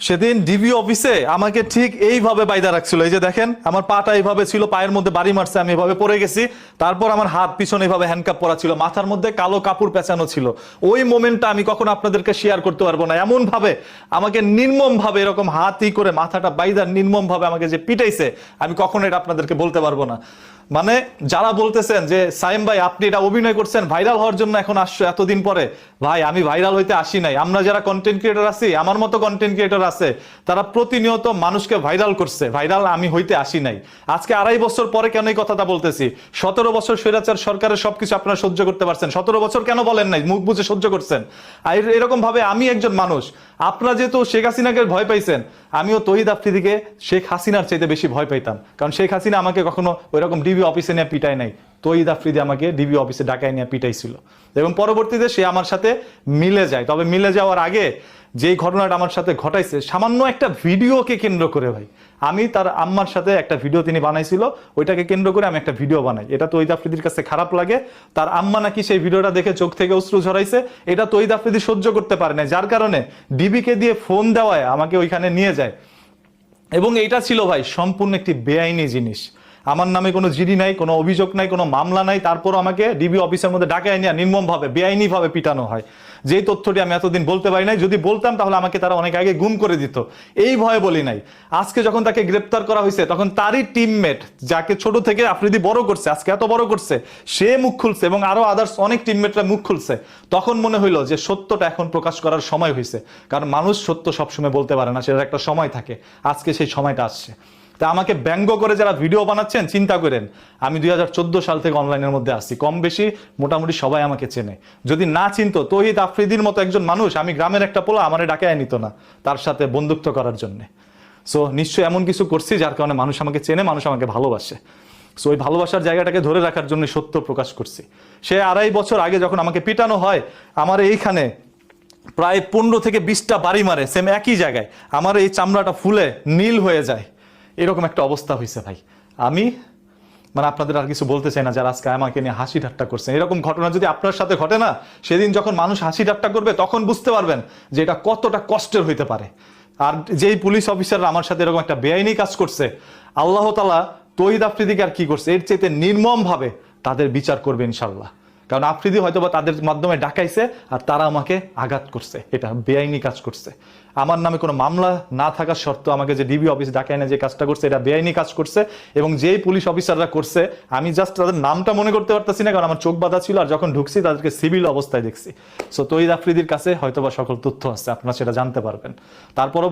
সেদিন ডিবি অফিসে আমাকে ঠিক এইভাবে বাইদা রাখছিল। এই যে দেখেন আমার পাটা এইভাবে ছিল, পায়ের মধ্যে বাড়ি মারছে, আমি এভাবে পড়ে গেছি। তারপর আমার হাত পিছনে এইভাবে হ্যান্ডকাপ পরা ছিল, মাথার মধ্যে কালো কাপড় পেঁচানো ছিল। ওই মোমেন্টটা আমি কখনো আপনাদেরকে শেয়ার করতে পারবো না। এমন ভাবে আমাকে নির্মম ভাবে এরকম হাতই করে মাথাটা বাইদা নির্মম ভাবে আমাকে যে পিটাইছে, আমি কখনো এটা আপনাদেরকে বলতে পারবো না। মানে যারা বলতেছেন যে সাইম ভাই আপনি এটা অভিনয় করছেন ভাইরাল হওয়ার জন্য এখন আসছো এতদিন পরে, ভাই আমি ভাইরাল হইতে আসি নাই। আমরা যারা কন্টেন্ট ক্রিয়েটর আছি, আমার মতো কন্টেন্ট ক্রিয়েটর আছে, তারা প্রতিনিয়ত মানুষকে ভাইরাল করছে, ভাইরাল আমি হইতে আসি নাই। আজকে 2.5 বছর পরে কেন এই কথাটা বলতেছি? 17 বছর স্বৈরাচার সরকারের সবকিছু আপনারা সহ্য করতে পারছেন, 17 বছর কেন বলেন নাই? মুখ বুঝে সহ্য করছেন। আর এরকম ভাবে আমি একজন মানুষ, আপনারা যেহেতু শেখ হাসিনাকে ভয় পাইছেন, আমিও তহিদ আফ্রিদিকে শেখ হাসিনার চাইতে বেশি ভয় পাইতাম। কারণ শেখ হাসিনা আমাকে কখনো ওইরকম ডিবি অফিসে নিয়ে পিটায় নাই, তহিদ আফ্রিদি আমাকে ডিবি অফিসে ডাকায় নিয়ে পিটাইছিল। এবং পরবর্তীতে সে আমার সাথে মিলে যায়। তবে মিলে যাওয়ার আগে যেই ঘটনাটা আমার সাথে ঘটাইছে, সামান্য একটা ভিডিওকে কেন্দ্র করে, ভাই আমি তার আম্মার সাথে একটা ভিডিও তিনি বানাইছিল, ওইটাকে কেন্দ্র করে আমি একটা ভিডিও বানাই। এটা তহিদ আফ্রিদির কাছে খারাপ লাগে। তার আম্মা নাকি সেই ভিডিওটা দেখে চোখ থেকে অশ্রু ঝরাইছে, এটা তহিদ আফ্রিদি সহ্য করতে পারে না, যার কারণে ডিবিকে দিয়ে ফোন দেওয়ায় আমাকে ওইখানে নিয়ে যায়। এবং এটা ছিল ভাই সম্পূর্ণ একটি বেআইনি জিনিস। আমার নামে কোনো জিডি নাই, কোনো অভিযোগ নাই, কোনো মামলা নাই, তারপর আমাকে ডিবি অফিসের মধ্যে ডাকায় নিয়ে নির্মম ভাবে বেআইনি ভাবে পিটানো হয়। যেই তথ্যটি আমি এতদিন বলতে পারি নাই, যদি বলতাম তাহলে আমাকে তারা অনেক আগে গুম করে দিত। এই ভয়ে বলি নাই। আজকে যখন তাকে গ্রেপ্তার করা হয়েছে, তখন তারই টিমমেট, যাকে ছোট থেকে আফ্রিদি বড় করছে, আজকে এত বড় করছে, সে মুখ খুলছে এবং আরো আদার্স অনেক টিমমেটরা মুখ খুলছে। তখন মনে হইলো যে সত্যটা এখন প্রকাশ করার সময় হয়েছে। কারণ মানুষ সত্য সবসময় বলতে পারে না, সেটার একটা সময় থাকে। আজকে সেই সময়টা আসছে। তা আমাকে ব্যঙ্গ করে যারা ভিডিও বানাচ্ছেন, চিন্তা করেন আমি 2014 সাল থেকে অনলাইনের মধ্যে আসছি, কম বেশি মোটামুটি সবাই আমাকে চেনে। যদি না চিনতো তহিদ আফ্রিদির মতো একজন মানুষ, আমি গ্রামের একটা পোলা, আমারে ডাকায় নিত না তার সাথে বন্ধুত্ব করার জন্য। সো নিশ্চয়ই এমন কিছু করছি যার কারণে মানুষ আমাকে চেনে, মানুষ আমাকে ভালোবাসে। সো ওই ভালোবাসার জায়গাটাকে ধরে রাখার জন্য সত্য প্রকাশ করছি। সে 2.5 বছর আগে যখন আমাকে পিটানো হয়, আমার এইখানে প্রায় 15 থেকে 20টা বাড়ি মারে, সেম একই জায়গায়। আমার এই চামড়াটা ফুলে নীল হয়ে যায়, এরকম একটা অবস্থা হয়েছে ভাই। আমি মানে আপনাদের আর কিছু বলতে চাই না, যারা আজকে আমাকে নিয়ে হাসি ঠাট্টা করছেন। এরকম ঘটনা যদি আপনার সাথে ঘটে না, সেদিন যখন মানুষ হাসি ঠাট্টা করবে, তখন বুঝতে পারবেন যে এটা কতটা কষ্টের হইতে পারে। আর যেই পুলিশ অফিসাররা আমার সাথে এরকম একটা বেআইনি কাজ করছে, আল্লাহ তাআলা তহিদ আফ্রিদিকে আর কি করছে, এর চাইতে নির্মম ভাবে তাদের বিচার করবে ইনশাল্লাহ। কারণ আফ্রিদি হয়তো বা তাদের মাধ্যমে ডাকাইছে, আর তারা আমাকে আঘাত করছে, এটা বেআইনি কাজ করছে। আমার নামে কোনো মামলা না থাকার শর্ত আমাকে যে ডিবি অফিস ডাকায় না যে কাজটা করছে, এটা বেআইনি কাজ করছে। এবং যেই পুলিশ অফিসাররা করছে, আমি জাস্ট তাদের নামটা মনে করতে পারতেছি না, কারণ আমার চোখ বাঁধা ছিল। আর যখন ঢুকছি তাদেরকে সিভিল অবস্থায় দেখছি। সো তহিদ আফ্রিদির কাছে হয়তো বা সকল তথ্য আছে, আপনারা সেটা জানতে পারবেন। তারপরও